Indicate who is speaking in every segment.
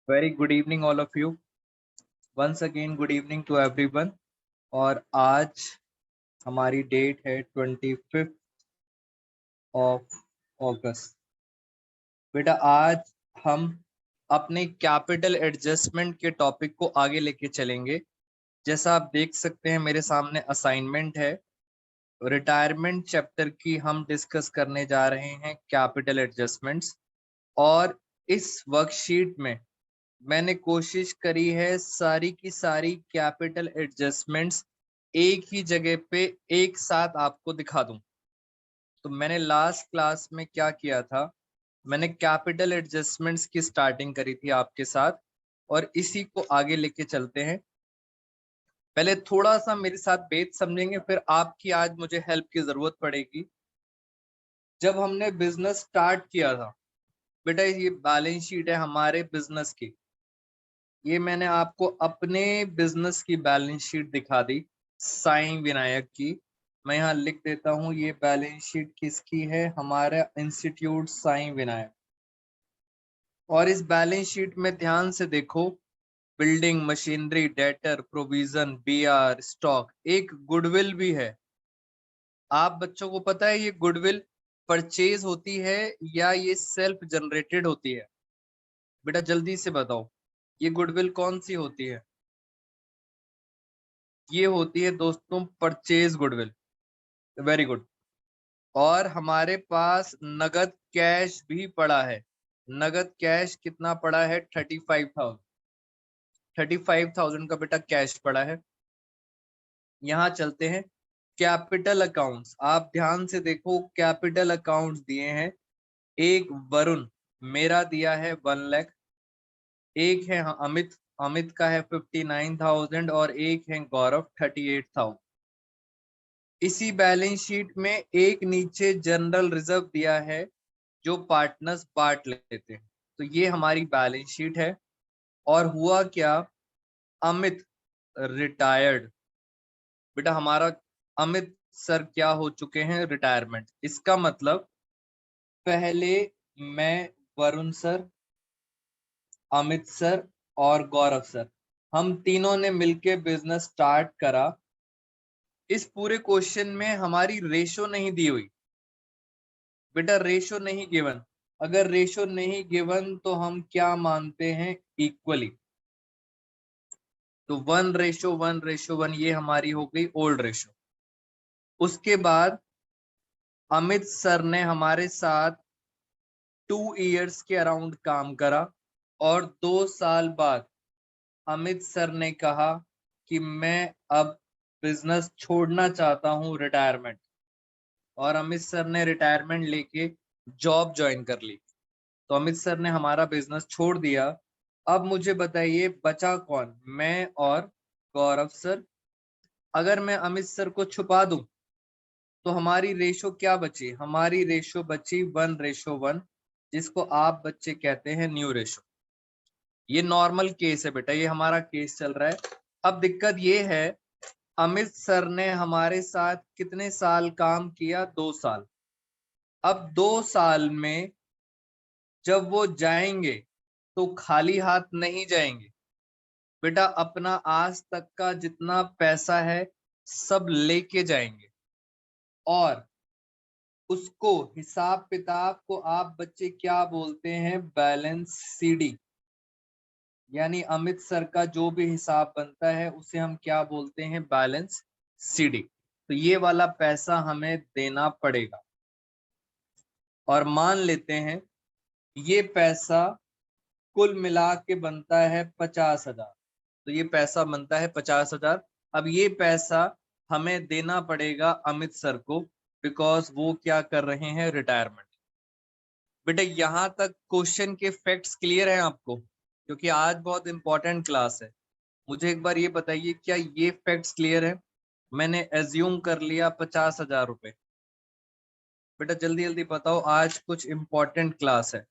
Speaker 1: Very good evening all of you. Once again good evening to everyone. और आज हमारी date है 25 of अगस्त। बेटा आज हम अपने कैपिटल एडजस्टमेंट के टॉपिक को आगे लेके चलेंगे। जैसा आप देख सकते हैं मेरे सामने असाइनमेंट है। रिटायरमेंट चैप्टर की हम डिस्कस करने जा रहे हैं कैपिटल एडजस्टमेंट्स। और इस वर्कशीट में मैंने कोशिश करी है सारी की सारी कैपिटल एडजस्टमेंट्स एक ही जगह पे एक साथ आपको दिखा दूं। तो मैंने लास्ट क्लास में क्या किया था, मैंने कैपिटल एडजस्टमेंट्स की स्टार्टिंग करी थी आपके साथ और इसी को आगे लेके चलते हैं। पहले थोड़ा सा मेरे साथ बेस समझेंगे, फिर आपकी आज मुझे हेल्प की जरूरत पड़ेगी। जब हमने बिजनेस स्टार्ट किया था बेटा, ये बैलेंस शीट है हमारे बिजनेस की। ये मैंने आपको अपने बिजनेस की बैलेंस शीट दिखा दी, साईं विनायक की। मैं यहाँ लिख देता हूँ, ये बैलेंस शीट किसकी है, हमारा इंस्टीट्यूट साईं विनायक। और इस बैलेंस शीट में ध्यान से देखो, building, machinery, debtor, provision, B R, stock, एक गुडविल भी है। आप बच्चों को पता है ये गुडविल परचेज होती है या ये सेल्फ जनरेटेड होती है? बेटा जल्दी से बताओ, ये गुडविल कौन सी होती है? ये होती है दोस्तों परचेज गुडविल। Very good. और हमारे पास नगद कैश भी पड़ा है। नगद कैश कितना पड़ा है? 35,000 का बेटा कैश पड़ा है। यहाँ चलते हैं कैपिटल अकाउंट्स। आप ध्यान से देखो, कैपिटल अकाउंट्स दिए हैं। एक वरुण, मेरा दिया है 1 लाख। एक है अमित, अमित का है 59,000 और एक है गौरव 38,000। इसी बैलेंस शीट में एक नीचे जनरल रिजर्व दिया है जो पार्टनर्स बांट लेते हैं। तो ये हमारी बैलेंस शीट है। और हुआ क्या, अमित रिटायर्ड। बेटा हमारा अमित सर क्या हो चुके हैं? रिटायरमेंट। इसका मतलब पहले मैं, वरुण सर, अमित सर और गौरव सर, हम तीनों ने मिलके बिजनेस स्टार्ट करा। इस पूरे क्वेश्चन में हमारी रेशो नहीं दी हुई। बेटा रेशो नहीं गिवन। अगर रेशो नहीं गिवन तो हम क्या मानते हैं? इक्वली। तो 1:1:1 ये हमारी हो गई ओल्ड रेशो। उसके बाद अमित सर ने हमारे साथ 2 इयर्स के अराउंड काम करा और 2 साल बाद अमित सर ने कहा कि मैं अब बिजनेस छोड़ना चाहता हूं, रिटायरमेंट। और अमित सर ने रिटायरमेंट लेके जॉब ज्वाइन कर ली। तो अमित सर ने हमारा बिजनेस छोड़ दिया। अब मुझे बताइए बचा कौन? मैं और गौरव सर। अगर मैं अमित सर को छुपा दूं तो हमारी रेशो क्या बची? हमारी रेशो बची 1:1, जिसको आप बच्चे कहते हैं न्यू रेशो। ये नॉर्मल केस है बेटा, ये हमारा केस चल रहा है। अब दिक्कत ये है, अमित सर ने हमारे साथ कितने साल काम किया? 2 साल। अब 2 साल में जब वो जाएंगे तो खाली हाथ नहीं जाएंगे बेटा, अपना आज तक का जितना पैसा है सब लेके जाएंगे। और उसको, हिसाब किताब को आप बच्चे क्या बोलते हैं? Balance CD. यानी अमित सर का जो भी हिसाब बनता है उसे हम क्या बोलते हैं? Balance CD. तो ये वाला पैसा हमें देना पड़ेगा। और मान लेते हैं ये पैसा कुल मिला के बनता है 50,000। तो ये पैसा बनता है 50,000। अब ये पैसा हमें देना पड़ेगा अमित सर को, बिकॉज वो क्या कर रहे हैं? रिटायरमेंट। बेटा यहाँ तक क्वेश्चन के फैक्ट्स क्लियर हैं आपको? क्योंकि आज बहुत इंपॉर्टेंट क्लास है। मुझे एक बार ये बताइए, क्या ये फैक्ट्स क्लियर है? मैंने एज्यूम कर लिया 50,000 रुपए। बेटा जल्दी जल्दी बताओ, आज कुछ इंपॉर्टेंट क्लास है।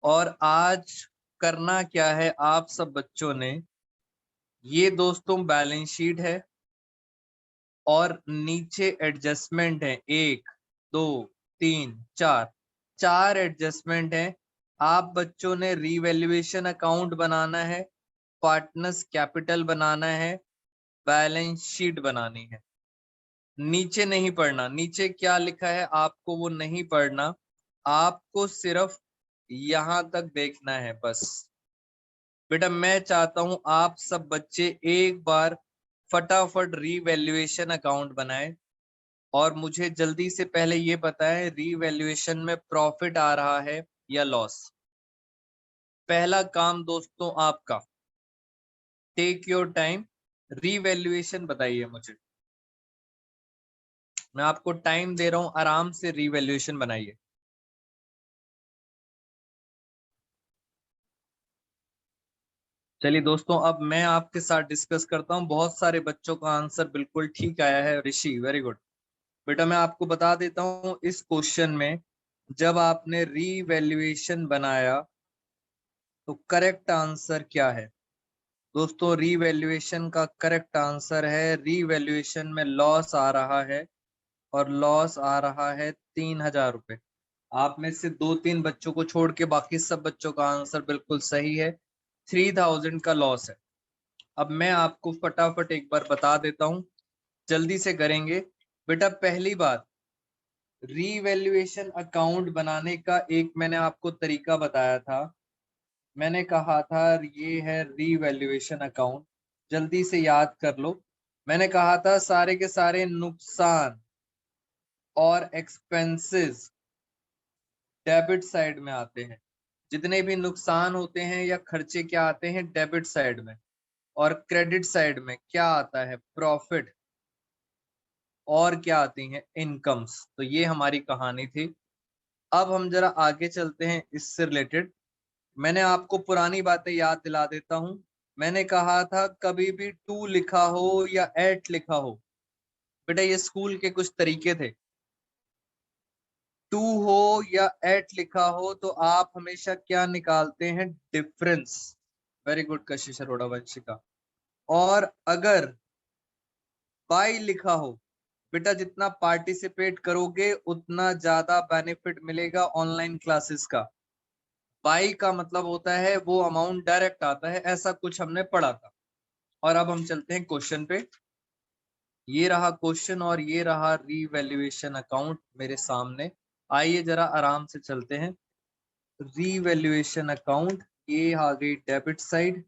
Speaker 1: और आज करना क्या है आप सब बच्चों ने? ये दोस्तों बैलेंस शीट है और नीचे एडजस्टमेंट है, 1 2 3 4, 4 एडजस्टमेंट है। आप बच्चों ने रीवैल्यूएशन अकाउंट बनाना है, पार्टनर्स कैपिटल बनाना है, बैलेंस शीट बनानी है। नीचे नहीं पढ़ना, नीचे क्या लिखा है आपको वो नहीं पढ़ना, आपको सिर्फ यहां तक देखना है बस। बेटा मैं चाहता हूं आप सब बच्चे एक बार फटाफट रीवैल्यूएशन अकाउंट बनाएं और मुझे जल्दी से पहले ये बताएं रीवैल्यूएशन में प्रॉफिट आ रहा है या लॉस। पहला काम दोस्तों आपका, टेक योर टाइम, रीवैल्यूएशन बताइए मुझे। मैं आपको टाइम दे रहा हूं, आराम से रीवैल्यूएशन बनाइए। चलिए दोस्तों, अब मैं आपके साथ डिस्कस करता हूं। बहुत सारे बच्चों का आंसर बिल्कुल ठीक आया है। ऋषि वेरी गुड। बेटा मैं आपको बता देता हूं, इस क्वेश्चन में जब आपने रीवैल्यूएशन बनाया तो करेक्ट आंसर क्या है दोस्तों? रीवैल्यूएशन का करेक्ट आंसर है, रीवैल्यूएशन में लॉस आ रहा है और लॉस आ रहा है 3,000 रुपए। आप में से 2-3 बच्चों को छोड़ के बाकी सब बच्चों का आंसर बिल्कुल सही है, 3,000 का लॉस है। अब मैं आपको फटाफट एक बार बता देता हूं, जल्दी से करेंगे। बेटा पहली बात, रीवैल्यूएशन अकाउंट बनाने का एक मैंने आपको तरीका बताया था। मैंने कहा था ये है रीवैल्यूएशन अकाउंट, जल्दी से याद कर लो। मैंने कहा था सारे के सारे नुकसान और एक्सपेंसेस डेबिट साइड में आते हैं। जितने भी नुकसान होते हैं या खर्चे क्या आते हैं डेबिट साइड में, और क्रेडिट साइड में क्या आता है? प्रॉफिट। और क्या आती हैं? इनकम्स। तो ये हमारी कहानी थी। अब हम जरा आगे चलते हैं इससे रिलेटेड। मैंने आपको पुरानी बातें याद दिला देता हूं। मैंने कहा था कभी भी 2 लिखा हो या 8 लिखा हो, बेटा ये स्कूल के कुछ तरीके थे। 2 हो या 8 लिखा हो तो आप हमेशा क्या निकालते हैं? डिफरेंस। वेरी गुड कशिश अरोड़ा वंशिका। और अगर बाई लिखा हो, बेटा जितना पार्टिसिपेट करोगे उतना ज्यादा बेनिफिट मिलेगा ऑनलाइन क्लासेस का। बाई का मतलब होता है वो अमाउंट डायरेक्ट आता है, ऐसा कुछ हमने पढ़ा था। और अब हम चलते हैं क्वेश्चन पे। ये रहा क्वेश्चन और ये रहा रीवैल्यूएशन अकाउंट मेरे सामने। आइए जरा आराम से चलते हैं। रीवैल्यूएशन अकाउंट, ये आ गई डेबिट साइड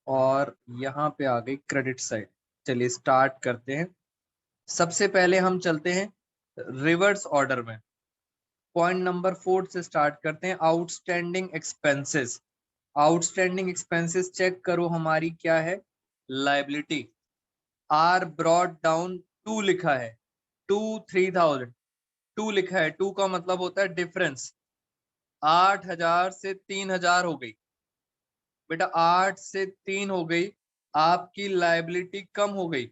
Speaker 1: और यहाँ पे आ गई क्रेडिट साइड। चलिए स्टार्ट करते हैं। सबसे पहले हम चलते हैं रिवर्स ऑर्डर में। पॉइंट नंबर 4 से स्टार्ट करते हैं, outstanding expenses. Outstanding expenses check करो हमारी क्या है? लायबिलिटी। आर ब्रॉट डाउन 2 लिखा है, 2 3,000 2 लिखा है, 2 का मतलब होता है डिफरेंस। 8,000 से 3,000 हो गई। बेटा 8 से 3 हो गई, आपकी लायबिलिटी कम हो गई।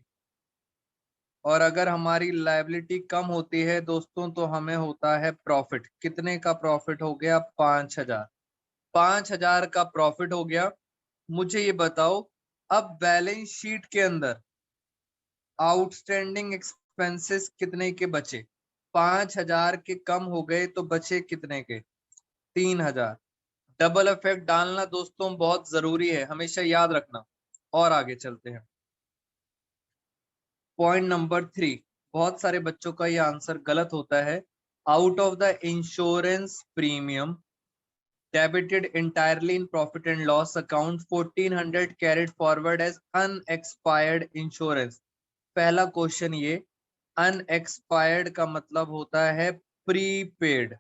Speaker 1: और अगर हमारी लायबिलिटी कम होती है दोस्तों तो हमें होता है प्रॉफिट। कितने का प्रॉफिट हो गया? 5,000। 5,000 का प्रॉफिट हो गया। मुझे ये बताओ, अब बैलेंस शीट के अंदर आउटस्टैंडिंग एक्सपेंसेस कितने के बचे? 5,000 के कम हो गए तो बचे कितने के? 3,000। डबल इफेक्ट डालना दोस्तों बहुत जरूरी है, हमेशा याद रखना। और आगे चलते हैं। पॉइंट नंबर 3, बहुत सारे बच्चों का ये आंसर गलत होता है। Out of the insurance premium debited entirely in profit and loss account 1,400 carried forward as unexpired insurance। पहला क्वेश्चन ये, अनएक्सपायर्ड का मतलब होता है प्रीपेड।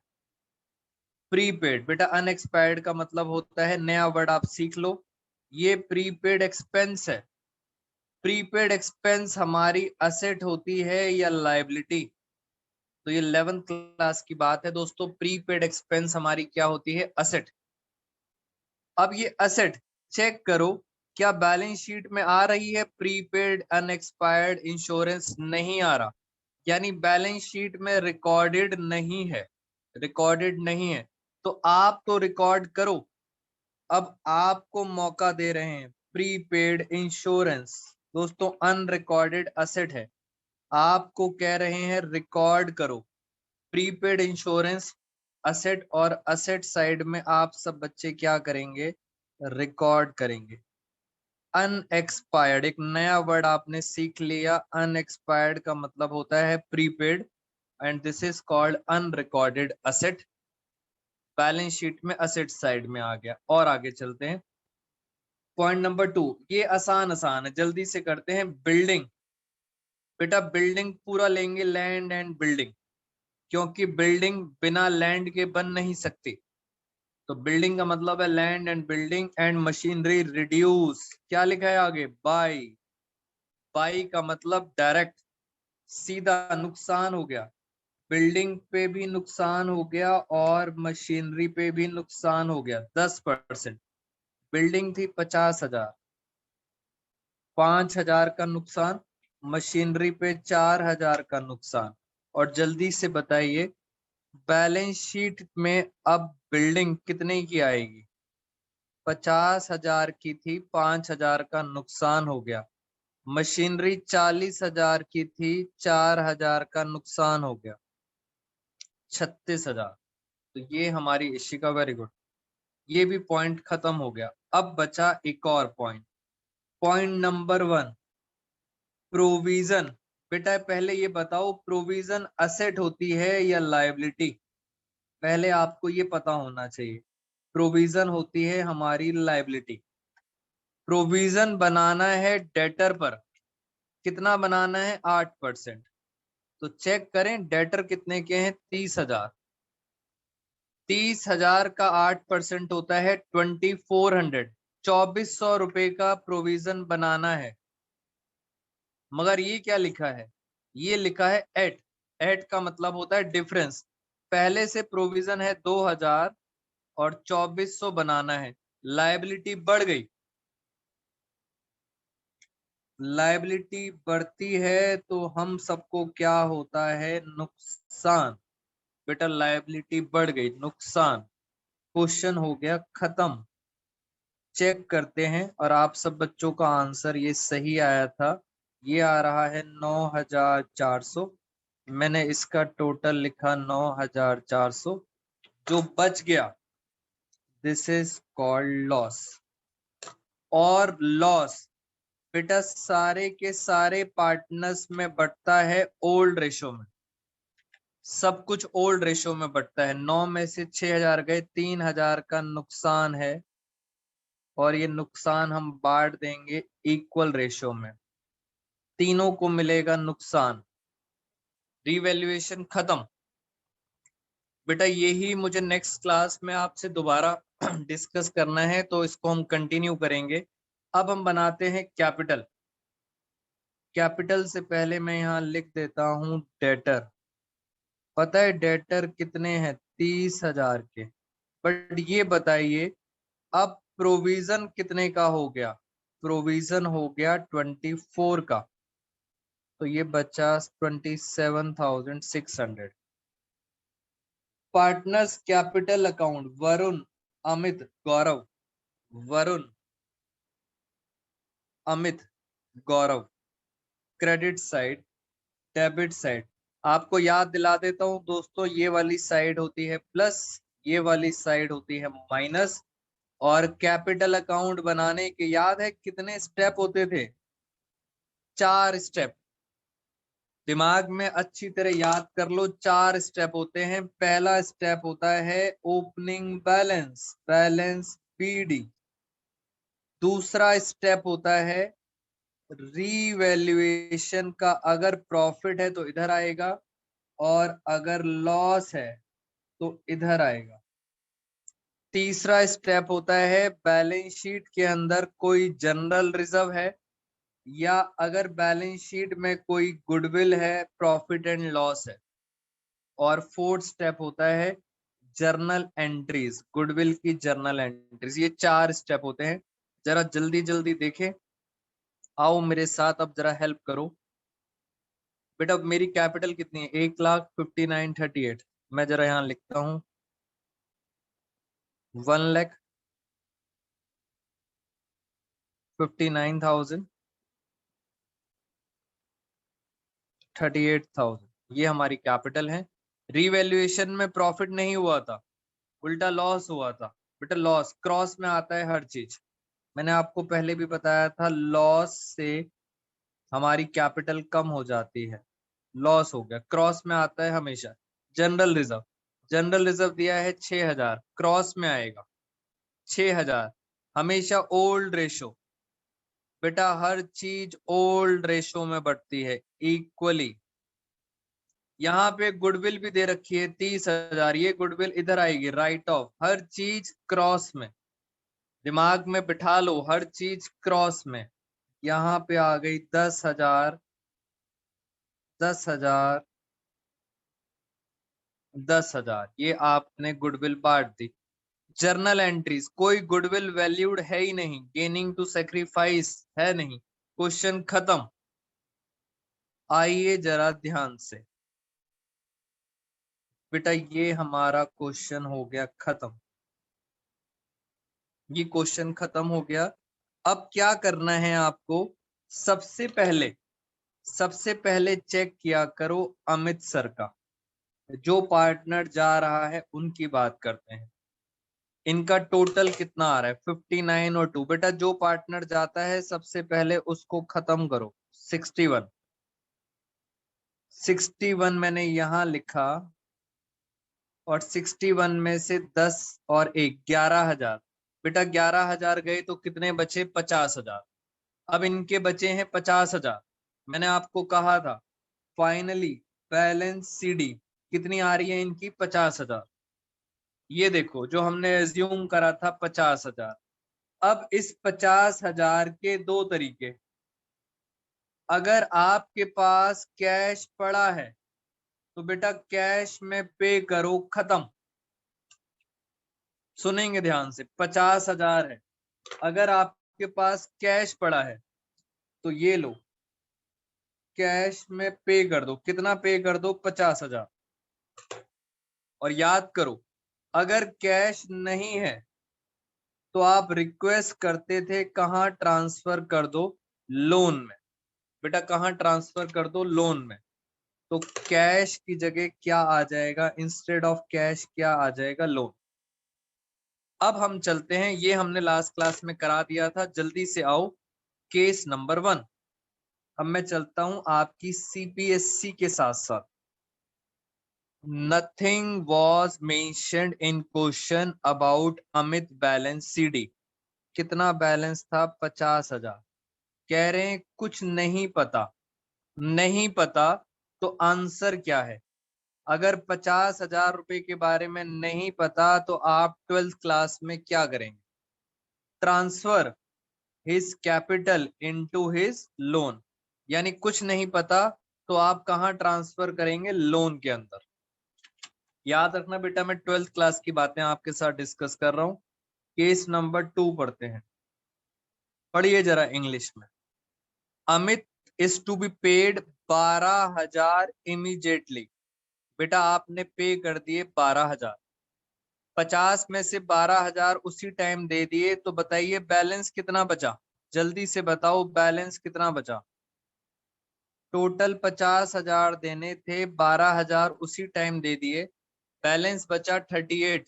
Speaker 1: प्रीपेड बेटा अनएक्सपायर्ड का मतलब होता है, नया वर्ड आप सीख लो, ये प्रीपेड एक्सपेंस है। प्रीपेड एक्सपेंस हमारी असेट होती है या लायबिलिटी? तो ये 11th क्लास की बात है दोस्तों। प्रीपेड एक्सपेंस हमारी क्या होती है? असेट। अब ये असेट चेक करो, क्या बैलेंस शीट में आ रही है? प्रीपेड अनएक्सपायर्ड इंश्योरेंस नहीं आ रहा, यानी बैलेंस शीट में रिकॉर्डेड नहीं है। रिकॉर्डेड नहीं है तो आप तो रिकॉर्ड करो। अब आपको मौका दे रहे हैं, प्रीपेड इंश्योरेंस दोस्तों अनरिकॉर्डेड असेट है, आपको कह रहे हैं रिकॉर्ड करो। प्रीपेड इंश्योरेंस असेट और असेट साइड में आप सब बच्चे क्या करेंगे, रिकॉर्ड करेंगे। अनएक्सपायर्ड, एक नया वर्ड आपने सीख लिया। अनएक्सपायर्ड का मतलब होता है prepaid, and this is called unrecorded asset. Balance sheet में असेट साइड में आ गया। और आगे चलते हैं। पॉइंट नंबर 2, ये आसान है, जल्दी से करते हैं। बिल्डिंग, बेटा बिल्डिंग पूरा लेंगे, लैंड एंड बिल्डिंग, क्योंकि बिल्डिंग बिना लैंड के बन नहीं सकती। तो बिल्डिंग का मतलब है land and building. And machinery reduce, क्या लिखा है आगे, बाई। बाई का मतलब डायरेक्ट, सीधा नुकसान हो गया। बिल्डिंग पे भी नुकसान हो गया और मशीनरी पे भी नुकसान हो गया 10%। बिल्डिंग थी 50,000, 5,000 का नुकसान, मशीनरी पे 4,000 का नुकसान। और जल्दी से बताइए बैलेंस शीट में अब बिल्डिंग कितने की आएगी, 50,000 की थी, 5,000 का नुकसान हो गया। मशीनरी 40,000 की थी, 4,000 का नुकसान हो गया, 36,000। तो ये हमारी इशिका, वेरी गुड, ये भी पॉइंट खत्म हो गया। अब बचा एक और पॉइंट, पॉइंट नंबर 1, प्रोविजन। बेटा पहले ये बताओ प्रोविजन असेट होती है या लायबिलिटी, पहले आपको ये पता होना चाहिए। प्रोविजन होती है हमारी लायबिलिटी। प्रोविजन बनाना है डेटर पर, कितना बनाना है, 8%। तो चेक करें डेटर कितने के हैं, 30,000। 30,000 का 8% होता है 2400, 2400 रुपए का प्रोविजन बनाना है। मगर ये क्या लिखा है, ये लिखा है एट। एट का मतलब होता है डिफरेंस, पहले से प्रोविजन है 2,000 और 2400 बनाना है, लायबिलिटी बढ़ गई। लायबिलिटी बढ़ती है तो हम सबको क्या होता है, नुकसान। बेटा लायबिलिटी बढ़ गई, नुकसान। क्वेश्चन हो गया खत्म। चेक करते हैं, और आप सब बच्चों का आंसर ये सही आया था। ये आ रहा है 9,400। मैंने इसका टोटल लिखा 9,400। जो बच गया दिस इज कॉल्ड लॉस। और लॉस बेटा सारे के सारे पार्टनर्स में बढ़ता है ओल्ड रेशो में, सब कुछ ओल्ड रेशो में बढ़ता है। 9 में से 6,000 गए, 3,000 का नुकसान है, और ये नुकसान हम बांट देंगे इक्वल रेशो में, तीनों को मिलेगा नुकसान। रिवैल्यूएशन खत्म। बेटा यही मुझे नेक्स्ट क्लास में आपसे दोबारा डिस्कस करना है, तो इसको हम कंटिन्यू करेंगे। अब हम बनाते हैं कैपिटल। कैपिटल से पहले मैं यहाँ लिख देता हूँ डेटर। पता है डेटर कितने हैं, 30,000 के। बट ये बताइए अब प्रोविजन कितने का हो गया, प्रोविजन हो गया 24 का, तो ये बचा 27,600। Partners capital account, Varun, Amit, Gaurav, Varun, Amit, Gaurav. Credit side, debit side, आपको याद दिला देता हूं दोस्तों, ये वाली साइड होती है प्लस, ये वाली साइड होती है माइनस। और कैपिटल अकाउंट बनाने के याद है कितने स्टेप होते थे, 4 स्टेप। दिमाग में अच्छी तरह याद कर लो, 4 स्टेप होते हैं। पहला स्टेप होता है ओपनिंग बैलेंस, बैलेंस पीडी। दूसरा स्टेप होता है रीवैल्यूएशन का, अगर प्रॉफिट है तो इधर आएगा, और अगर लॉस है तो इधर आएगा। तीसरा स्टेप होता है बैलेंस शीट के अंदर कोई जनरल रिजर्व है, या अगर बैलेंस शीट में कोई गुडविल है, प्रॉफिट एंड लॉस है। और फोर्थ स्टेप होता है जर्नल एंट्रीज, गुडविल की जर्नल एंट्रीज। ये 4 स्टेप होते हैं। जरा जल्दी जल्दी देखें, आओ मेरे साथ, अब जरा हेल्प करो। बेटा मेरी कैपिटल कितनी है, 1,59,38। मैं जरा यहाँ लिखता हूँ 1,59,38,000, ये हमारी कैपिटल है। रीवैल्यूएशन में प्रॉफिट नहीं हुआ था, उल्टा लॉस हुआ था। बेटा लॉस क्रॉस में आता है हर चीज, मैंने आपको पहले भी बताया था, लॉस से हमारी कैपिटल कम हो जाती है, लॉस हो गया, क्रॉस में आता है हमेशा। जनरल रिजर्व, जनरल रिजर्व दिया है 6000, क्रॉस में आएगा 6000, हमेशा ओल्ड रेशो। बेटा हर चीज ओल्ड रेशो में बढ़ती है इक्वली। यहाँ पे गुडविल भी दे रखी है 30,000, ये गुडविल इधर आएगी राइट ऑफ, हर चीज क्रॉस में, दिमाग में बिठा लो, हर चीज क्रॉस में। यहाँ पे आ गई 10,000, 10,000, 10,000, ये आपने गुडविल बांट दी। जर्नल एंट्रीज, कोई गुडविल वैल्यूड है ही नहीं, गेनिंग टू सेक्रीफाइस है नहीं, क्वेश्चन खत्म। आइए जरा ध्यान से, बेटा ये हमारा क्वेश्चन हो गया खत्म, ये क्वेश्चन खत्म हो गया। अब क्या करना है आपको, सबसे पहले चेक किया करो अमित सर का, जो पार्टनर जा रहा है उनकी बात करते हैं, इनका टोटल कितना आ रहा है 59 और 2। बेटा जो पार्टनर जाता है सबसे पहले उसको खत्म करो, 61, 61 मैंने यहां लिखा, और 61 में से 10 और 1 11,000। बेटा 11,000 गए तो कितने बचे 50,000, अब इनके बचे हैं 50,000। मैंने आपको कहा था फाइनली बैलेंस सीडी कितनी आ रही है इनकी 50,000, ये देखो जो हमने एज्यूम करा था 50,000। अब इस 50,000 के दो तरीके, अगर आपके पास कैश पड़ा है तो बेटा कैश में पे करो, खत्म। सुनेंगे ध्यान से, 50,000 है, अगर आपके पास कैश पड़ा है तो ये लो, कैश में पे कर दो, कितना पे कर दो 50,000। और याद करो अगर कैश नहीं है तो आप रिक्वेस्ट करते थे कहाँ ट्रांसफर कर दो, लोन में। बेटा कहाँ ट्रांसफर कर दो, लोन में। तो कैश की जगह क्या आ जाएगा, इंस्टेड ऑफ कैश क्या आ जाएगा, लोन। अब हम चलते हैं, ये हमने लास्ट क्लास में करा दिया था, जल्दी से आओ केस नंबर 1। अब मैं चलता हूं आपकी सीपीएससी के साथ साथ। Nothing was mentioned in question about Amit balance CD. कितना बैलेंस था 50,000। कह रहे हैं कुछ नहीं पता, नहीं पता तो आंसर क्या है। अगर 50,000 रुपए के बारे में नहीं पता तो आप 12th क्लास में क्या करेंगे, transfer his capital into his loan. यानी कुछ नहीं पता तो आप कहां ट्रांसफर करेंगे, लोन के अंदर। याद रखना बेटा मैं 12th क्लास की बातें आपके साथ डिस्कस कर रहा हूं। केस नंबर 2 पढ़ते हैं, पढ़िए जरा इंग्लिश में। Amit is to be paid 12,000 immediately. बेटा आपने पे कर दिए 12,000, 50 में से 12,000 उसी टाइम दे दिए, तो बताइए बैलेंस कितना बचा, जल्दी से बताओ बैलेंस कितना बचा। टोटल 50,000 देने थे, 12,000 उसी टाइम दे दिए, बैलेंस बचा 38।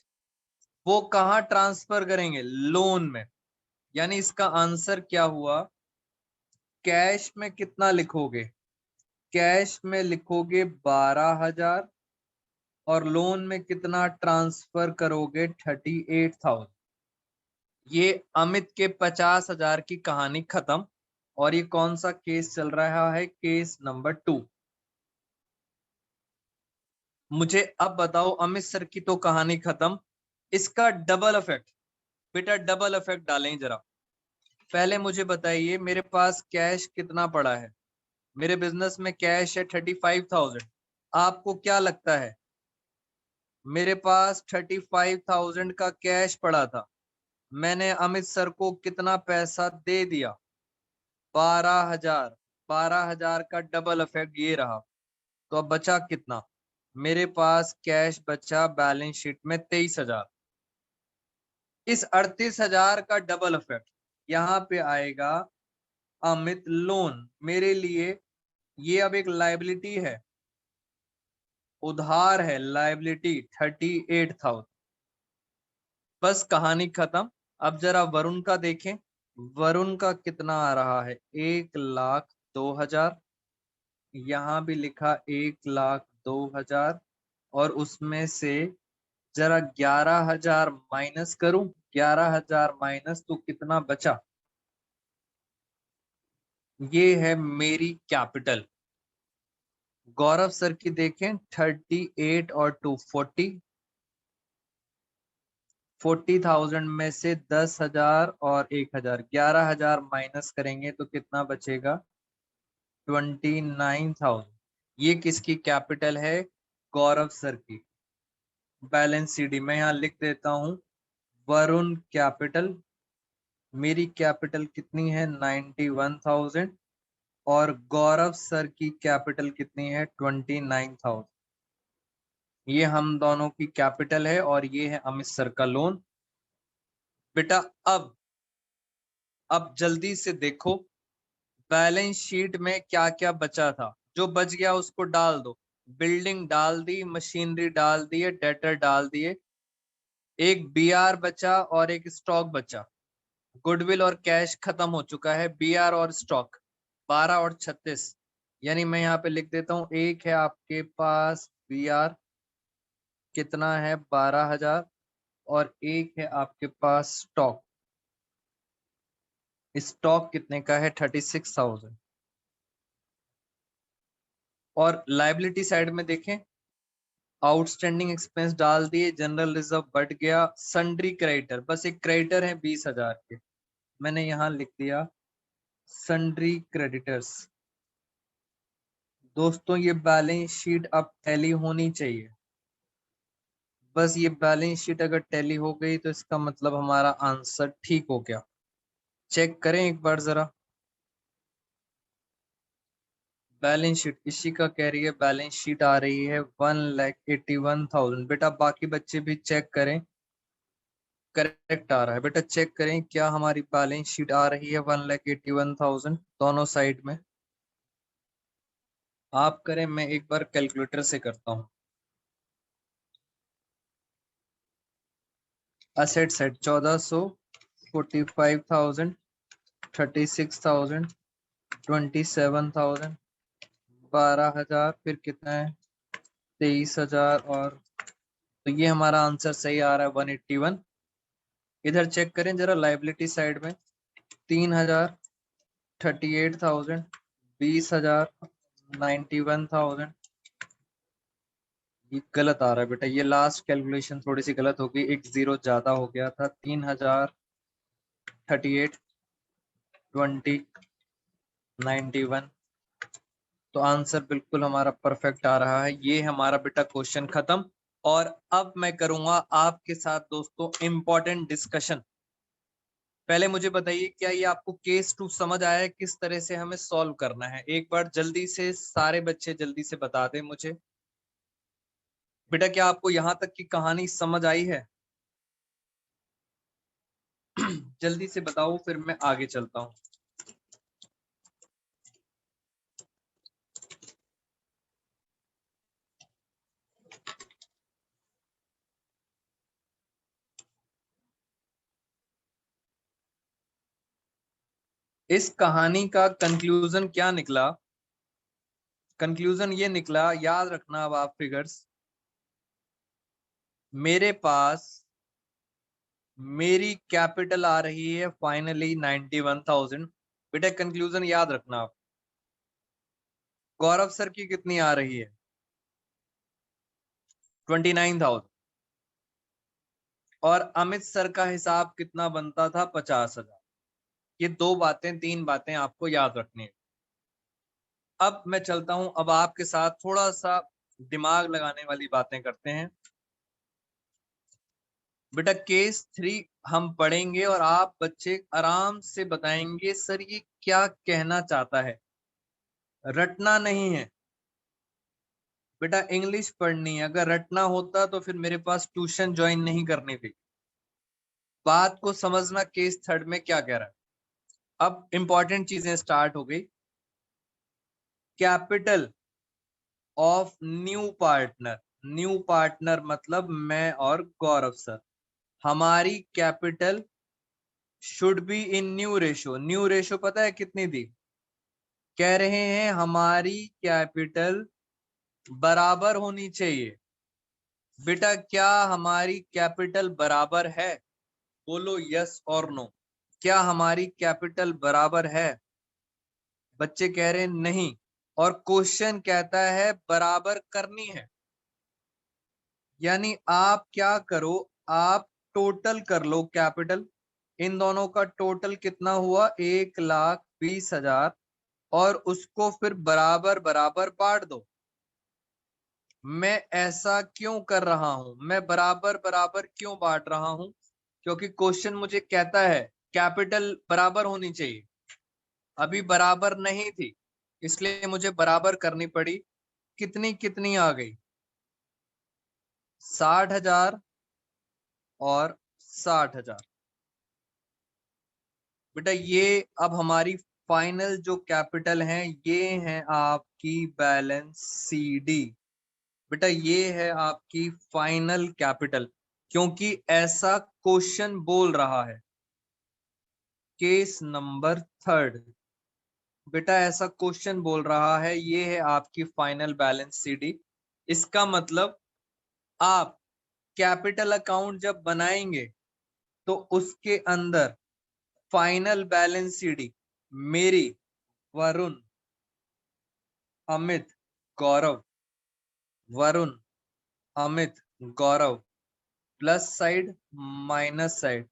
Speaker 1: वो कहाँ ट्रांसफर करेंगे, लोन में। यानी इसका आंसर क्या हुआ, कैश में कितना लिखोगे, कैश में लिखोगे 12,000 और लोन में कितना ट्रांसफर करोगे 38,000। ये अमित के 50,000 की कहानी खत्म। और ये कौन सा केस चल रहा है, केस नंबर 2। मुझे अब बताओ अमित सर की तो कहानी खत्म, इसका डबल इफेक्ट, बेटा डबल इफेक्ट डालें जरा। पहले मुझे बताइए मेरे पास कैश कितना पड़ा है, मेरे बिजनेस में कैश है 35,000। आपको क्या लगता है, मेरे पास 35,000 का कैश पड़ा था, मैंने अमित सर को कितना पैसा दे दिया, 12,000। 12,000 का डबल इफेक्ट ये रहा। तो अब बचा कितना, मेरे पास कैश बचा बैलेंस शीट में 23,000। इस 38,000 का डबल इफेक्ट यहाँ पे आएगा अमित लोन, मेरे लिए ये अब एक लायबिलिटी है, उधार है लायबिलिटी 38,000। बस कहानी खत्म। अब जरा वरुण का देखें, वरुण का कितना आ रहा है 1,02,000, यहाँ भी लिखा 1,02,000 और उसमें से जरा 11,000 माइनस करूं, 11,000 माइनस तो कितना बचा, ये है मेरी कैपिटल। गौरव सर की देखें 38 और 2 40,000 में से 10,000 और 1,000, 11,000 माइनस करेंगे तो कितना बचेगा 29,000। ये किसकी कैपिटल है, गौरव सर की। बैलेंस सीडी मैं यहाँ लिख देता हूं, वरुण कैपिटल, मेरी कैपिटल कितनी है 91,000 और गौरव सर की कैपिटल कितनी है 29,000। ये हम दोनों की कैपिटल है और ये है अमित सर का लोन। बेटा अब जल्दी से देखो बैलेंस शीट में क्या क्या बचा था, जो बच गया उसको डाल दो। बिल्डिंग डाल दी, मशीनरी डाल दिए, डेटर डाल दिए, एक बीआर बचा और एक स्टॉक बचा। गुडविल और कैश खत्म हो चुका है, बीआर और स्टॉक 12 और 36, यानी मैं यहाँ पे लिख देता हूँ, एक है आपके पास बीआर कितना है 12,000 और एक है आपके पास स्टॉक, स्टॉक कितने का है 36,000। और लाइबिलिटी साइड में देखें, आउटस्टैंडिंग एक्सपेंस डाल दिए, जनरल रिजर्व बढ़ गया, सन्ड्री क्रेडिटर, बस एक क्रेडिटर है 20,000 के, मैंने यहाँ लिख दिया सन्ड्री क्रेडिटर्स। दोस्तों ये बैलेंस शीट अब टैली होनी चाहिए, बस ये बैलेंस शीट अगर टैली हो गई तो इसका मतलब हमारा आंसर ठीक हो गया। चेक करें एक बार जरा, बैलेंस शीट इसी का कह रही है, बैलेंस शीट आ रही है 1,81,000। बेटा बाकी बच्चे भी चेक करें, करेक्ट आ रहा है। बेटा चेक करें क्या हमारी बैलेंस शीट आ रही है 1,81,000 दोनों साइड में। आप करें, मैं एक बार कैलकुलेटर से करता हूँ। असेट साइड 1,400, 45,000, 36,000, 27,000, 12,000, फिर कितना है 23,000 और, तो ये हमारा आंसर सही आ रहा है 181। इधर चेक करें जरा लाइबिलिटी साइड में, 3,000, 38,000, 20,000, 91,000, ये गलत आ रहा है बेटा, ये लास्ट कैलकुलेशन थोड़ी सी गलत हो गई, एक जीरो ज्यादा हो गया था। 3,000, 38, 20, 91, तो आंसर बिल्कुल हमारा परफेक्ट आ रहा है। ये हमारा बेटा क्वेश्चन खत्म। और अब मैं करूंगा आपके साथ दोस्तों इंपॉर्टेंट डिस्कशन। पहले मुझे बताइए क्या ये आपको केस टू समझ आया है, किस तरह से हमें सॉल्व करना है, एक बार जल्दी से सारे बच्चे जल्दी से बता दें मुझे। बेटा क्या आपको यहां तक की कहानी समझ आई है? जल्दी से बताओ फिर मैं आगे चलता हूं। इस कहानी का कंक्लूजन क्या निकला? कंक्लूजन ये निकला, याद रखना अब आप फिगर्स, मेरे पास मेरी कैपिटल आ रही है फाइनली 91,000। बेटा कंक्लूजन याद रखना आप। गौरव सर की कितनी आ रही है 29,000 और अमित सर का हिसाब कितना बनता था 50,000। ये दो बातें, तीन बातें आपको याद रखनी है। अब मैं चलता हूं, अब आपके साथ थोड़ा सा दिमाग लगाने वाली बातें करते हैं। बेटा केस 3 हम पढ़ेंगे और आप बच्चे आराम से बताएंगे सर ये क्या कहना चाहता है, रटना नहीं है बेटा, इंग्लिश पढ़नी है। अगर रटना होता तो फिर मेरे पास ट्यूशन ज्वाइन नहीं करनी थी। बात को समझना केस थर्ड में क्या कह रहा है। अब इंपॉर्टेंट चीजें स्टार्ट हो गई। Capital of new partner. New partner मतलब मैं और गौरव सर। हमारी capital should be in new ratio. New ratio पता है कितनी दी? कह रहे हैं हमारी कैपिटल बराबर होनी चाहिए। बेटा क्या हमारी कैपिटल बराबर है? बोलो यस और नो। क्या हमारी कैपिटल बराबर है? बच्चे कह रहे हैं नहीं, और क्वेश्चन कहता है बराबर करनी है। यानी आप क्या करो, आप टोटल कर लो कैपिटल। इन दोनों का टोटल कितना हुआ? 1,20,000, और उसको फिर बराबर बराबर बांट दो। मैं ऐसा क्यों कर रहा हूं? मैं बराबर बराबर क्यों बांट रहा हूं? क्योंकि क्वेश्चन मुझे कहता है कैपिटल बराबर होनी चाहिए। अभी बराबर नहीं थी, इसलिए मुझे बराबर करनी पड़ी। कितनी कितनी आ गई? 60,000 और 60,000। बेटा ये अब हमारी फाइनल जो कैपिटल है, ये है आपकी बैलेंस सीडी। बेटा ये है आपकी फाइनल कैपिटल, क्योंकि ऐसा क्वेश्चन बोल रहा है। Case number 3। बेटा ऐसा क्वेश्चन बोल रहा है, ये है आपकी फाइनल बैलेंस सीडी। इसका मतलब आप कैपिटल अकाउंट जब बनाएंगे तो उसके अंदर फाइनल बैलेंस सीडी मेरी, वरुण, अमित, गौरव, वरुण, अमित, गौरव, प्लस साइड माइनस साइड।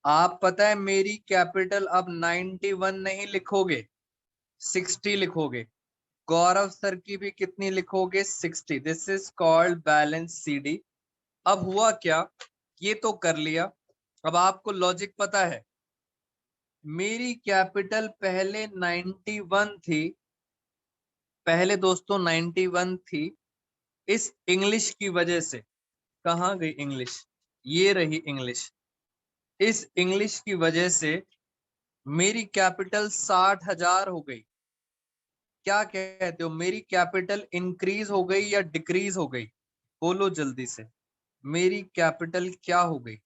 Speaker 1: आप पता है मेरी कैपिटल अब 91 नहीं लिखोगे, 60 लिखोगे। गौरव सर की भी कितनी लिखोगे? 60। This is called balance CD. अब हुआ क्या, ये तो कर लिया। अब आपको लॉजिक पता है, मेरी कैपिटल पहले 91 थी। पहले दोस्तों 91 थी। इस इंग्लिश की वजह से, कहाँ गई इंग्लिश? ये रही इंग्लिश। इस इंग्लिश की वजह से मेरी कैपिटल 60,000 हो गई। क्या कहते हो, मेरी कैपिटल इंक्रीज हो गई या डिक्रीज हो गई? बोलो जल्दी से, मेरी कैपिटल क्या हो गई?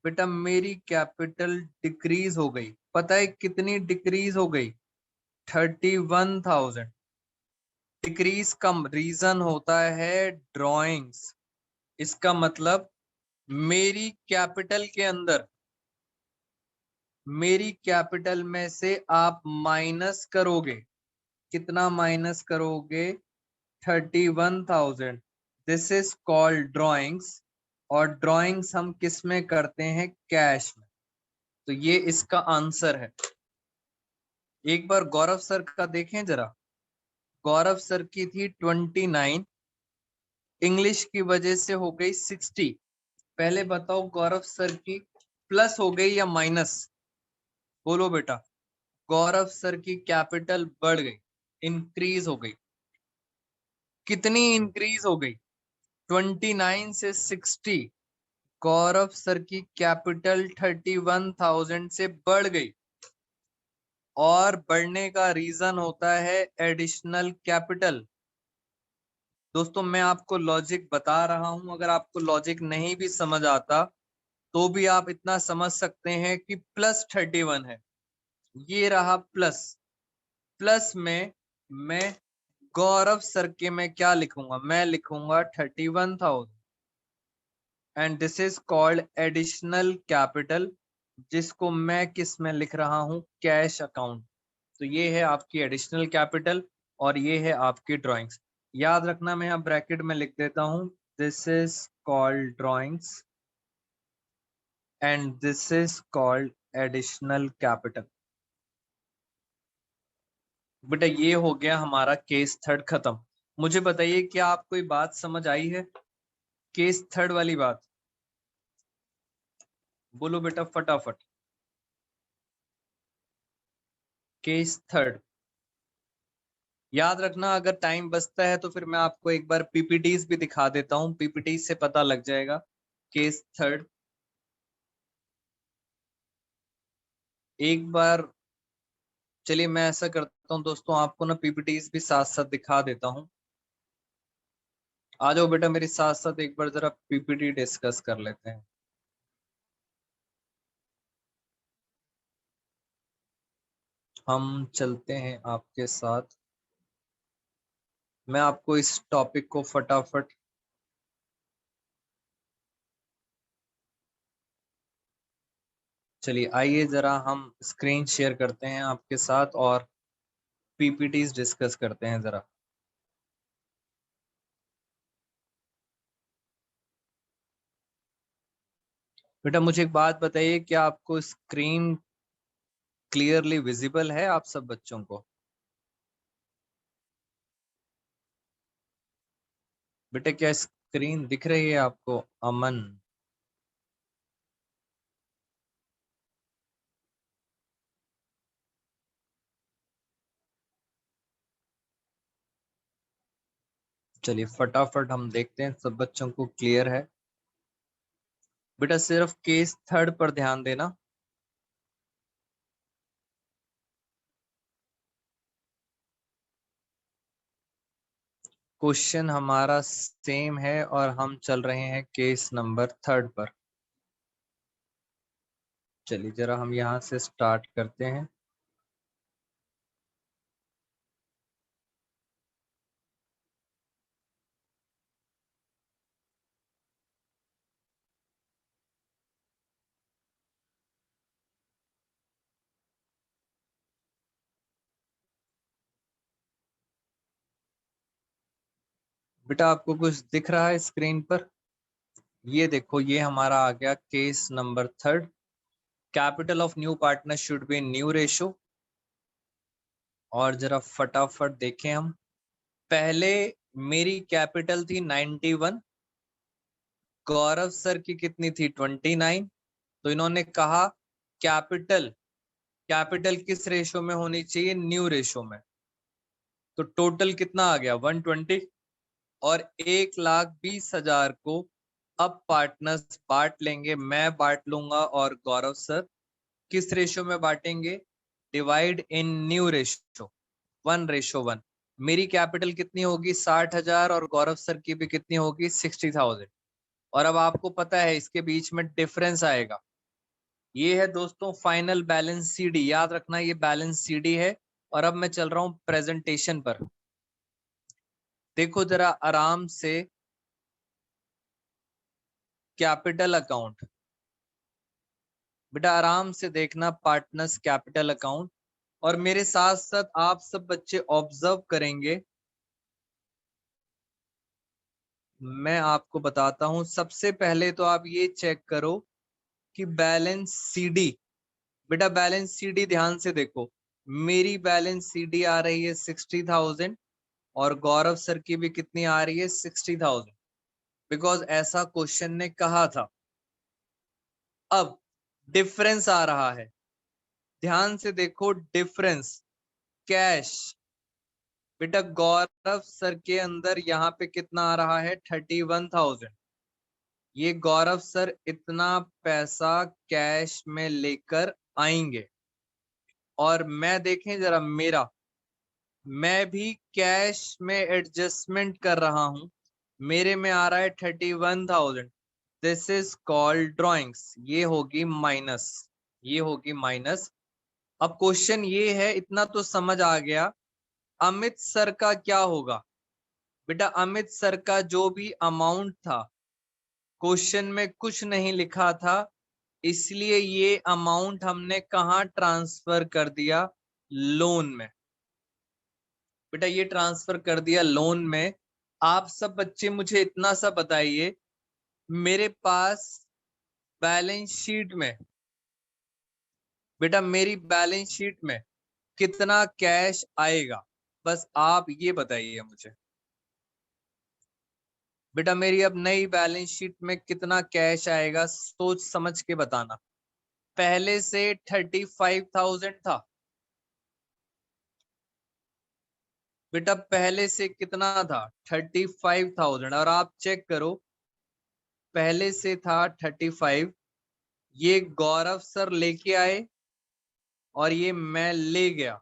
Speaker 1: बेटा मेरी कैपिटल डिक्रीज हो गई। पता है कितनी डिक्रीज हो गई? 31,000। डिक्रीज का रीजन होता है ड्रॉइंग्स। इसका मतलब मेरी कैपिटल के अंदर, मेरी कैपिटल में से आप माइनस करोगे। कितना माइनस करोगे? 31,000। This is called drawings. और ड्रॉइंग्स हम किस में करते हैं? कैश में। तो ये इसका आंसर है। एक बार गौरव सर का देखें जरा। गौरव सर की थी 29, इंग्लिश की वजह से हो गई 60। पहले बताओ गौरव सर की प्लस हो गई या माइनस? बोलो बेटा। गौरव सर की कैपिटल बढ़ गई, इंक्रीज हो गई। कितनी इंक्रीज हो गई? 29 से 60। गौरव सर की कैपिटल 31,000 से बढ़ गई। और बढ़ने का रीजन होता है एडिशनल कैपिटल। दोस्तों मैं आपको लॉजिक बता रहा हूं, अगर आपको लॉजिक नहीं भी समझ आता तो भी आप इतना समझ सकते हैं कि +31 है। ये रहा प्लस। प्लस में मैं गौरव सर के में क्या लिखूंगा? मैं लिखूंगा 31,000। And this is called additional capital, जिसको मैं किस में लिख रहा हूं? Cash account. तो ये है आपकी एडिशनल कैपिटल और ये है आपकी ड्राइंग्स। याद रखना, मैं यहाँ ब्रैकेट में लिख देता हूं, this is called drawings and this is called additional capital. बेटा ये हो गया हमारा केस 3 खत्म। मुझे बताइए क्या आपको ये बात समझ आई है? केस 3 वाली बात बोलो बेटा फटाफट। केस 3 याद रखना, अगर टाइम बचता है तो फिर मैं आपको एक बार पीपीटीज भी दिखा देता हूँ, पीपीटीज से पता लग जाएगा। केस 3 एक बार, चलिए मैं ऐसा करता हूँ दोस्तों, आपको ना पीपीटीज भी साथ साथ दिखा देता हूँ। आ जाओ बेटा मेरे साथ साथ एक बार जरा पीपीटी डिस्कस कर लेते हैं। हम चलते हैं आपके साथ। मैं आपको इस टॉपिक को फटाफट चलिए आइए जरा हम स्क्रीन शेयर करते हैं आपके साथ और पीपीटीज डिस्कस करते हैं जरा। बेटा मुझे एक बात बताइए, क्या आपको स्क्रीन क्लियरली विजिबल है आप सब बच्चों को? बेटा क्या स्क्रीन दिख रही है आपको? अमन, चलिए फटाफट हम देखते हैं सब बच्चों को क्लियर है। बेटा सिर्फ केस थर्ड पर ध्यान देना। क्वेश्चन हमारा सेम है और हम चल रहे हैं केस नंबर थर्ड पर। चलिए जरा हम यहां से स्टार्ट करते हैं। बेटा आपको कुछ दिख रहा है स्क्रीन पर? ये देखो, ये हमारा आ गया case number third. Capital of new partner should be new ratio. और जरा फटाफट देखें हम। पहले मेरी कैपिटल थी 91, गौरव सर की कितनी थी 29। तो इन्होंने कहा कैपिटल कैपिटल किस रेशो में होनी चाहिए? न्यू रेशो में। तो टोटल कितना आ गया 120। और 1,20,000 को अब पार्टनर्स बांट लेंगे, मैं बांट लूंगा और गौरव सर। किस रेशो में बांटेंगे? Divide in new ratio, 1:1। मेरी कैपिटल कितनी होगी 60,000 और गौरव सर की भी कितनी होगी 60,000। और अब आपको पता है इसके बीच में डिफरेंस आएगा। ये है दोस्तों फाइनल बैलेंस सीडी, याद रखना ये बैलेंस सीडी है। और अब मैं चल रहा हूं प्रेजेंटेशन पर। देखो जरा आराम से कैपिटल अकाउंट। बेटा आराम से देखना पार्टनर्स कैपिटल अकाउंट। और मेरे साथ साथ आप सब बच्चे ऑब्जर्व करेंगे। मैं आपको बताता हूं, सबसे पहले तो आप ये चेक करो कि बैलेंस सीडी। बेटा बैलेंस सीडी ध्यान से देखो। मेरी बैलेंस सीडी आ रही है 60,000 और गौरव सर की भी कितनी आ रही है 60,000, बिकॉज ऐसा क्वेश्चन ने कहा था। अब डिफरेंस आ रहा है, ध्यान से देखो डिफरेंस। कैश, बेटा गौरव सर के अंदर यहाँ पे कितना आ रहा है 31,000। ये गौरव सर इतना पैसा कैश में लेकर आएंगे। और मैं देखें जरा मेरा, मैं भी कैश में एडजस्टमेंट कर रहा हूं। मेरे में आ रहा है 31,000। This is called drawings. ये होगी माइनस, ये होगी माइनस। अब क्वेश्चन ये है, इतना तो समझ आ गया। अमित सर का क्या होगा? बेटा अमित सर का जो भी अमाउंट था, क्वेश्चन में कुछ नहीं लिखा था, इसलिए ये अमाउंट हमने कहा ट्रांसफर कर दिया? लोन में। बेटा ये ट्रांसफर कर दिया लोन में। आप सब बच्चे मुझे इतना सा बताइए, मेरे पास बैलेंस शीट में, बेटा मेरी बैलेंस शीट में कितना कैश आएगा? बस आप ये बताइए मुझे। बेटा मेरी अब नई बैलेंस शीट में कितना कैश आएगा, सोच समझ के बताना। पहले से 35,000 था। बेटा पहले से कितना था 35,000। और आप चेक करो, पहले से था 35। ये गौरव सर लेके आए और ये मैं ले गया,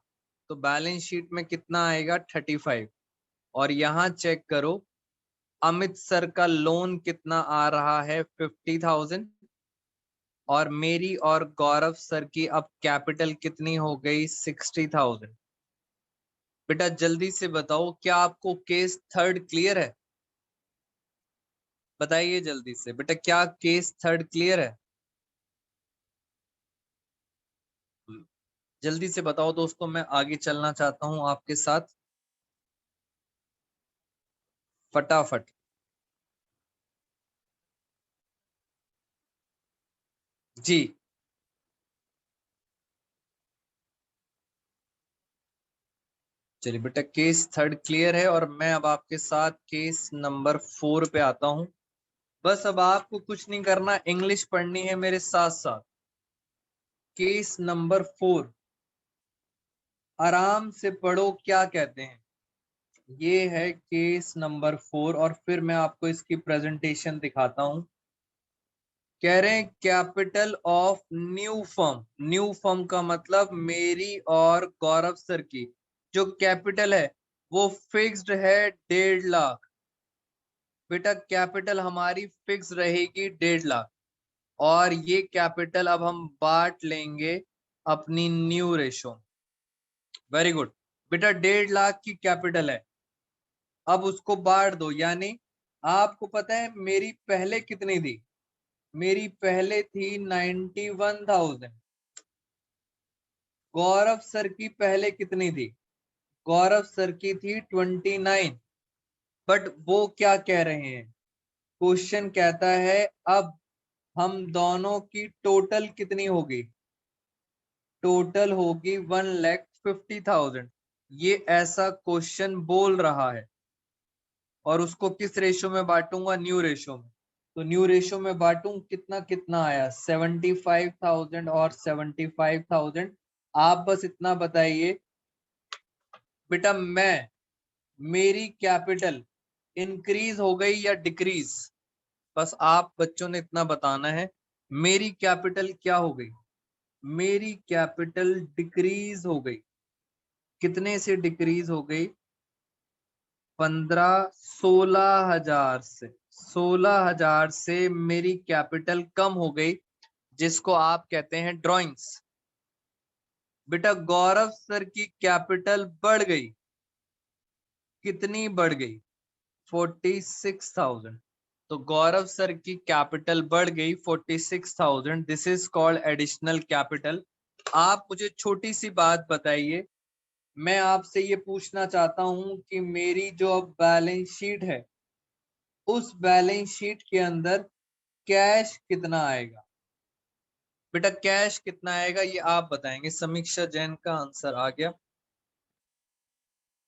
Speaker 1: तो बैलेंस शीट में कितना आएगा 35। और यहाँ चेक करो, अमित सर का लोन कितना आ रहा है 50,000 और मेरी और गौरव सर की अब कैपिटल कितनी हो गई 60,000। बेटा जल्दी से बताओ, क्या आपको केस थर्ड क्लियर है? बताइए जल्दी से बेटा, क्या केस थर्ड क्लियर है? जल्दी से बताओ दोस्तों, मैं आगे चलना चाहता हूं आपके साथ फटाफट। जी चलिए बेटा, केस थर्ड क्लियर है और मैं अब आपके साथ केस नंबर 4 पे आता हूं। बस अब आपको कुछ नहीं करना, इंग्लिश पढ़नी है मेरे साथ साथ। केस नंबर 4 आराम से पढ़ो, क्या कहते हैं। ये है केस नंबर 4 और फिर मैं आपको इसकी प्रेजेंटेशन दिखाता हूं। कह रहे हैं capital of new firm. New firm का मतलब मेरी और गौरव सर की जो कैपिटल है वो फिक्स्ड है 1.5 लाख। बेटा कैपिटल हमारी फिक्स रहेगी 1.5 लाख और ये कैपिटल अब हम बांट लेंगे अपनी न्यू रेशो। वेरी गुड बेटा, 1.5 लाख की कैपिटल है, अब उसको बांट दो। यानी आपको पता है मेरी पहले कितनी थी? मेरी पहले थी 91,000। गौरव सर की पहले कितनी थी? गौरव सर की थी 29। बट वो क्या कह रहे हैं, क्वेश्चन कहता है अब हम दोनों की टोटल कितनी होगी? टोटल होगी 1,50,000। ये ऐसा क्वेश्चन बोल रहा है और उसको किस रेशो में बांटूंगा? न्यू रेशो में। तो न्यू रेशो में बांटूं, कितना कितना आया? 75,000 और 75,000। आप बस इतना बताइए बेटा, मेरी कैपिटल इंक्रीज हो गई या डिक्रीज? बस आप बच्चों ने इतना बताना है, मेरी कैपिटल क्या हो गई? मेरी कैपिटल डिक्रीज हो गई। कितने से डिक्रीज हो गई? 16,000 से। 16,000 से मेरी कैपिटल कम हो गई, जिसको आप कहते हैं ड्रॉइंग्स। बेटा गौरव सर की कैपिटल बढ़ गई। कितनी बढ़ गई? 46,000। तो गौरव सर की कैपिटल बढ़ गई 46,000। This is called additional capital. आप मुझे छोटी सी बात बताइए, मैं आपसे ये पूछना चाहता हूं कि मेरी जो अब बैलेंस शीट है उस बैलेंस शीट के अंदर कैश कितना आएगा? बेटा कैश कितना आएगा ये आप बताएंगे। समीक्षा जैन का आंसर आ गया।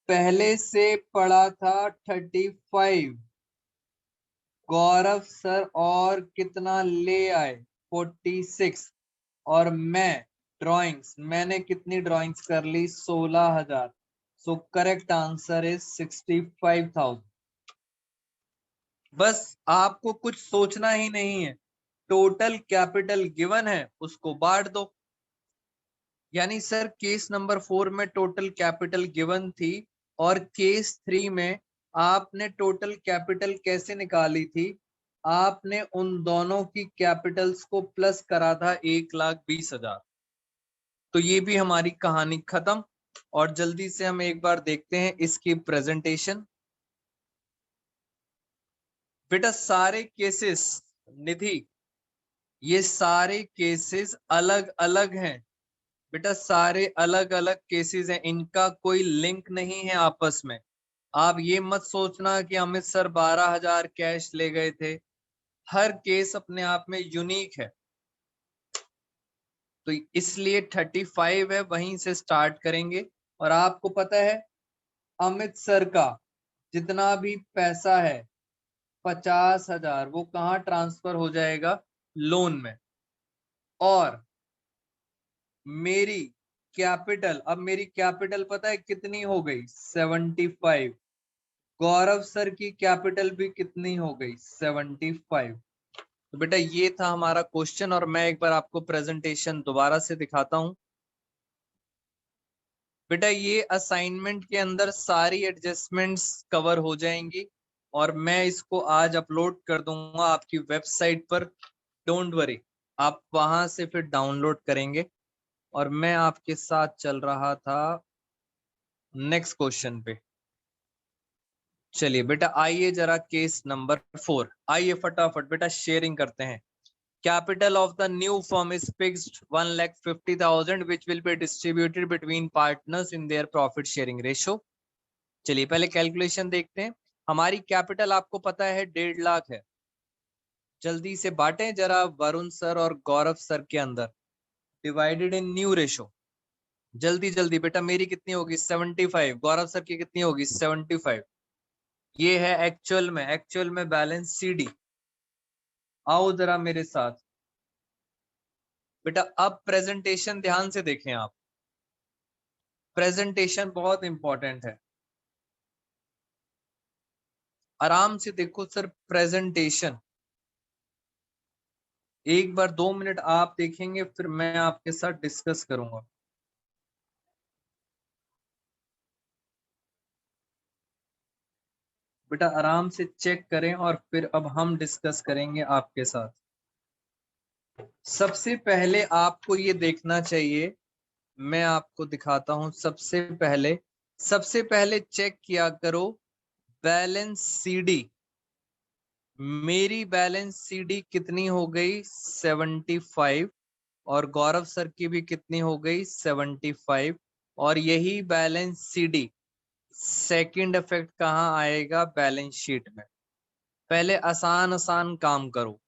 Speaker 1: पहले से पड़ा था 35, गौरव सर और कितना ले आए? 46। और मैं ड्राइंग्स, मैंने कितनी ड्राइंग्स कर ली? 16,000। So correct answer is 65,000। बस आपको कुछ सोचना ही नहीं है, टोटल कैपिटल गिवन है उसको बांट दो। यानी सर केस नंबर 4 में टोटल कैपिटल गिवन थी और केस 3 में आपने टोटल कैपिटल कैसे निकाली थी? आपने उन दोनों की कैपिटल्स को प्लस करा था 1,20,000। तो ये भी हमारी कहानी खत्म। और जल्दी से हम एक बार देखते हैं इसकी प्रेजेंटेशन। बेटा सारे केसेस, निधि, ये सारे केसेस अलग अलग हैं। बेटा सारे अलग अलग केसेस हैं, इनका कोई लिंक नहीं है आपस में। आप ये मत सोचना कि अमित सर 12,000 कैश ले गए थे। हर केस अपने आप में यूनिक है, तो इसलिए 35 है, वहीं से स्टार्ट करेंगे। और आपको पता है अमित सर का जितना भी पैसा है 50,000 वो कहाँ ट्रांसफर हो जाएगा? लोन में। और मेरी कैपिटल, अब मेरी कैपिटल पता है कितनी हो गई? 75। गौरव सर की कैपिटल भी कितनी हो गई? 75। तो बेटा ये था हमारा क्वेश्चन और मैं एक बार आपको प्रेजेंटेशन दोबारा से दिखाता हूं। बेटा ये असाइनमेंट के अंदर सारी एडजस्टमेंट्स कवर हो जाएंगी और मैं इसको आज अपलोड कर दूंगा आपकी वेबसाइट पर। डोंट वरी, आप वहां से फिर डाउनलोड करेंगे। और मैं आपके साथ चल रहा था नेक्स्ट क्वेश्चन पे। चलिए बेटा, आइए जरा केस नंबर 4, आइए फटाफट बेटा शेयरिंग करते हैं। Capital of the new firm is fixed 1,50,000 which will be distributed between partners in their profit sharing ratio। चलिए पहले कैलकुलेशन देखते हैं। हमारी कैपिटल आपको पता है 1.5 लाख है। जल्दी से बांटें जरा वरुण सर और गौरव सर के अंदर, डिवाइडेड इन न्यू रेशो। जल्दी जल्दी बेटा, मेरी कितनी होगी 75, गौरव सर की कितनी होगी 75। ये है एक्चुअल में बैलेंस सीडी। आओ जरा मेरे साथ बेटा, अब प्रेजेंटेशन ध्यान से देखें आप। प्रेजेंटेशन बहुत इंपॉर्टेंट है, आराम से देखो सर प्रेजेंटेशन। एक बार 2 मिनट आप देखेंगे, फिर मैं आपके साथ डिस्कस करूंगा। बेटा आराम से चेक करें और फिर अब हम डिस्कस करेंगे आपके साथ। सबसे पहले आपको ये देखना चाहिए, मैं आपको दिखाता हूं। सबसे पहले चेक किया करो बैलेंस सीडी। मेरी बैलेंस सीडी कितनी हो गई 75, और गौरव सर की भी कितनी हो गई 75। और यही बैलेंस सीडी सेकंड इफेक्ट कहाँ आएगा बैलेंस शीट में। पहले आसान आसान काम करो।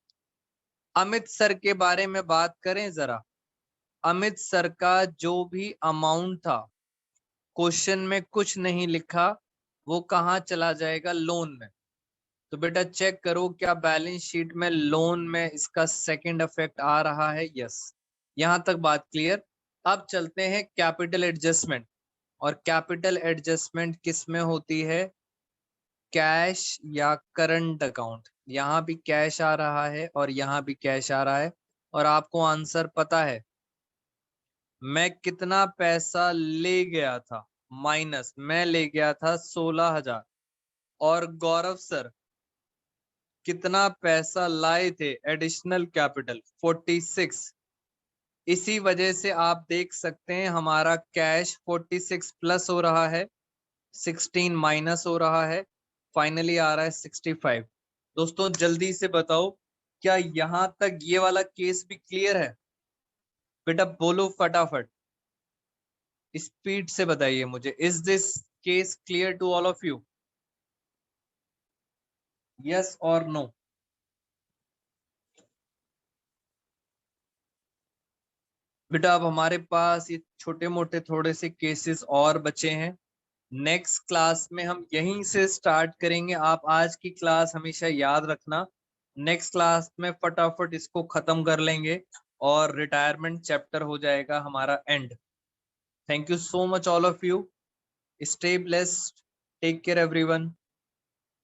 Speaker 1: अमित सर के बारे में बात करें जरा। अमित सर का जो भी अमाउंट था, क्वेश्चन में कुछ नहीं लिखा, वो कहाँ चला जाएगा लोन में। तो बेटा चेक करो क्या बैलेंस शीट में लोन में इसका सेकंड इफेक्ट आ रहा है। यस, यहां तक बात क्लियर। अब चलते हैं कैपिटल एडजस्टमेंट। और कैपिटल एडजस्टमेंट किस में होती है, कैश या करंट अकाउंट। यहाँ भी कैश आ रहा है और यहाँ भी कैश आ रहा है। और आपको आंसर पता है, मैं कितना पैसा ले गया था, माइनस मैं ले गया था 16,000। और गौरव सर कितना पैसा लाए थे एडिशनल कैपिटल 46। इसी वजह से आप देख सकते हैं हमारा कैश 46 प्लस हो रहा है, 16 माइनस हो रहा है, फाइनली आ रहा है 65। दोस्तों जल्दी से बताओ, क्या यहां तक ये वाला केस भी क्लियर है? बेटा बोलो फटाफट, स्पीड से बताइए मुझे। Is this case clear to all of you? Yes और नो? बेटा अब हमारे पास ये छोटे मोटे थोड़े से केसेस और बचे हैं। नेक्स्ट क्लास में हम यहीं से स्टार्ट करेंगे। आप आज की क्लास हमेशा याद रखना, नेक्स्ट क्लास में फटाफट इसको खत्म कर लेंगे और रिटायरमेंट चैप्टर हो जाएगा हमारा end. Thank you so much all of you, stay blessed, take care everyone.